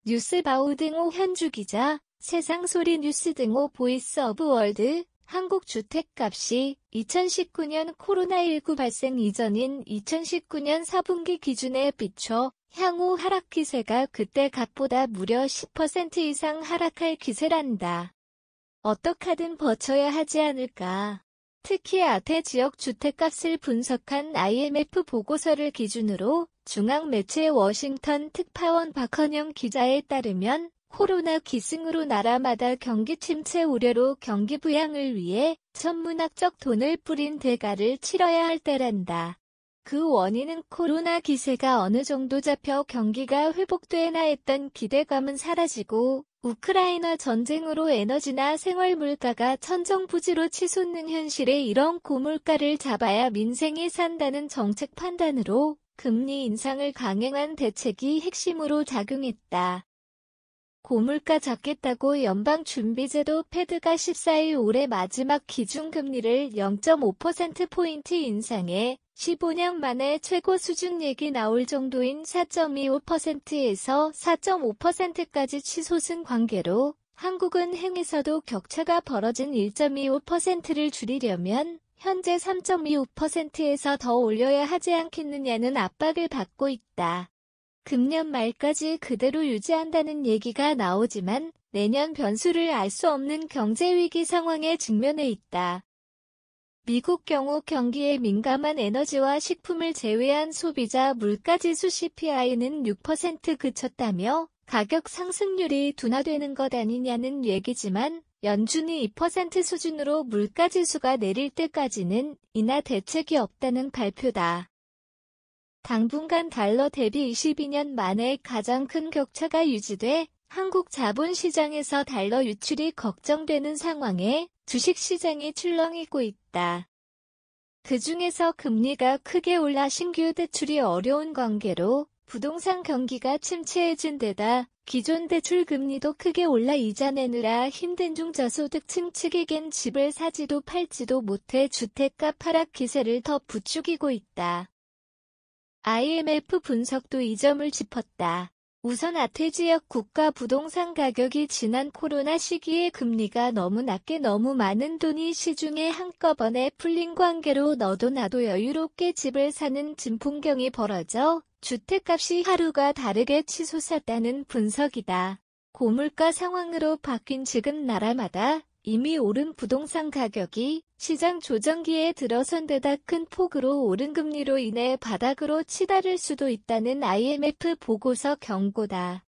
뉴스바우 등호 현주기자, 세상소리 뉴스 등호 보이스 오브 월드, 한국 주택값이 2019년 코로나19 발생 이전인 2019년 4분기 기준에 비춰 향후 하락 기세가 그때 값보다 무려 10% 이상 하락할 기세란다. 어떡하든 버텨야 하지 않을까. 특히 아태 지역 주택값을 분석한 IMF 보고서를 기준으로 중앙 매체 워싱턴 특파원 박헌영 기자에 따르면 코로나 기승으로 나라마다 경기 침체 우려로 경기 부양을 위해 천문학적 돈을 뿌린 대가를 치러야 할 때란다. 그 원인은 코로나 기세가 어느 정도 잡혀 경기가 회복되나 했던 기대감은 사라지고 우크라이나 전쟁으로 에너지나 생활 물가가 천정부지로 치솟는 현실에 이런 고물가를 잡아야 민생이 산다는 정책 판단으로 금리 인상을 강행한 대책이 핵심으로 작용했다. 고물가 잡겠다고 연방준비제도 패드가 14일 올해 마지막 기준금리를 0.5%포인트 인상해 15년 만에 최고 수준 얘기 나올 정도인 4.25%에서 4.5%까지 치솟은 관계로 한국은 행에서도 격차가 벌어진 1.25%를 줄이려면 현재 3.25%에서 더 올려야 하지 않겠느냐는 압박을 받고 있다. 금년 말까지 그대로 유지한다는 얘기가 나오지만 내년 변수를 알 수 없는 경제위기 상황에 직면해 있다. 미국 경우 경기에 민감한 에너지와 식품을 제외한 소비자 물가지수 CPI는 6% 그쳤다며 가격 상승률이 둔화되는 것 아니냐는 얘기지만 연준이 2% 수준으로 물가지수가 내릴 때까지는 인하 대책이 없다는 발표다. 당분간 달러 대비 22년 만에 가장 큰 격차가 유지돼 한국 자본시장에서 달러 유출이 걱정되는 상황에 주식시장이 출렁이고 있다. 그중에서 금리가 크게 올라 신규 대출이 어려운 관계로 부동산 경기가 침체해진 데다 기존 대출 금리도 크게 올라 이자 내느라 힘든 중저소득층 측에겐 집을 사지도 팔지도 못해 주택값 하락 기세를 더 부추기고 있다. IMF 분석도 이 점을 짚었다. 우선 아태 지역 국가 부동산 가격이 지난 코로나 시기에 금리가 너무 낮게 너무 많은 돈이 시중에 한꺼번에 풀린 관계로 너도 나도 여유롭게 집을 사는 진풍경이 벌어져 주택값이 하루가 다르게 치솟았다는 분석이다. 고물가 상황으로 바뀐 지금 나라마다 이미 오른 부동산 가격이 시장 조정기에 들어선 데다 큰 폭으로 오른 금리로 인해 바닥으로 치달을 수도 있다는 IMF 보고서 경고다.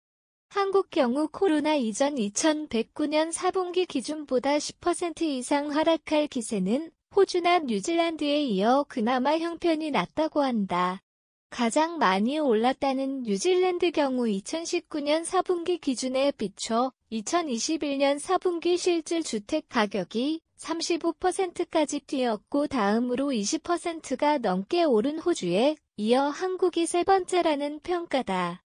한국 경우 코로나 이전 2109년 4분기 기준보다 10% 이상 하락할 기세는 호주나 뉴질랜드에 이어 그나마 형편이 낫다고 한다. 가장 많이 올랐다는 뉴질랜드 경우 2019년 4분기 기준에 비춰 2021년 4분기 실질 주택 가격이 35%까지 뛰었고 다음으로 20%가 넘게 오른 호주에 이어 한국이 세 번째라는 평가다.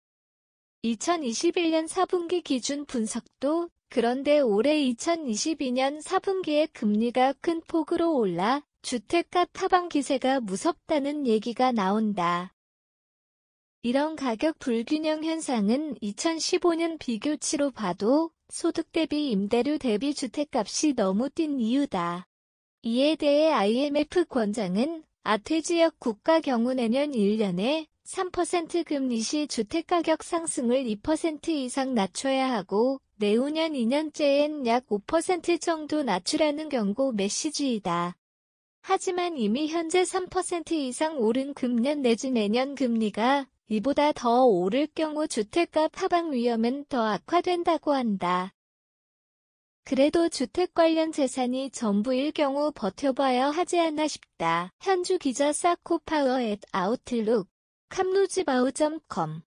2021년 4분기 기준 분석도 그런데 올해 2022년 4분기에 금리가 큰 폭으로 올라 주택값 하방 기세가 무섭다는 얘기가 나온다. 이런 가격 불균형 현상은 2015년 비교치로 봐도 소득 대비 임대료 대비 주택값이 너무 뛴 이유다. 이에 대해 IMF 권장은 아태 지역 국가 경우 내년 1년에 3% 금리 시 주택가격 상승을 2% 이상 낮춰야 하고 내후년 2년째엔 약 5% 정도 낮추라는 경고 메시지이다. 하지만 이미 현재 3% 이상 오른 금년 내지 내년 금리가 이보다 더 오를 경우 주택값 하방 위험은 더 악화된다고 한다. 그래도 주택 관련 재산이 전부일 경우 버텨봐야 하지 않나 싶다. 현주 기자 사코파워 @아웃룩, 캄루즈바우.com